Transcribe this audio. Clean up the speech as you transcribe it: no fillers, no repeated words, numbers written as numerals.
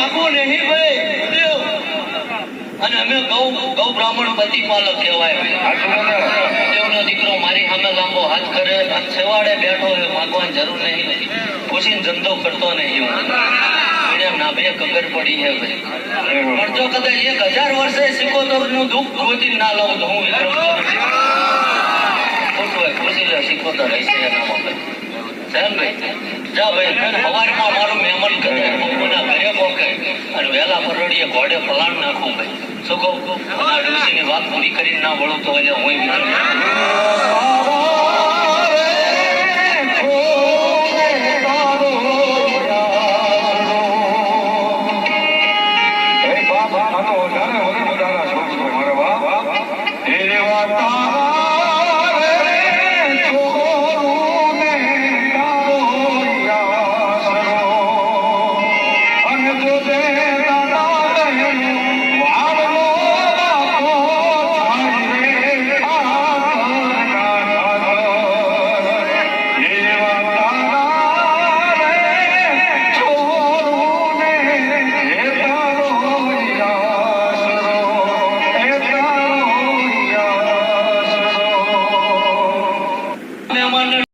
માગું નહીં ભાઈ, અને અમે ગૌ બ્રાહ્મણ પ્રતિપાલક કહેવાય. દેવનો દીકરો મારી સામે લાંબો હાથ કરે અને છેવાડે બેઠો હોય, માગવાની જરૂર નહીં. ખુશીનો ધંધો કરતો નહીં. ના બે કબર પડી છે ભાઈ. પણ જો કદાચ 1000 વર્ષે સિકોતર નું દુઃખ ગોતી ના લઉં તો હું ખોટું હોય. ખુશી લે સિકોતર હશે એનામાં ભાઈ. જા ભાઈ, સવારમાં મારું મહેમાન કરે, બપોરના ઘરે પોકે અને વહેલા પરડીએ ઘોડે પલાણ નાખું ભાઈ. શું કહું? ડોશીની વાત પૂરી કરીને ના વળું તો હું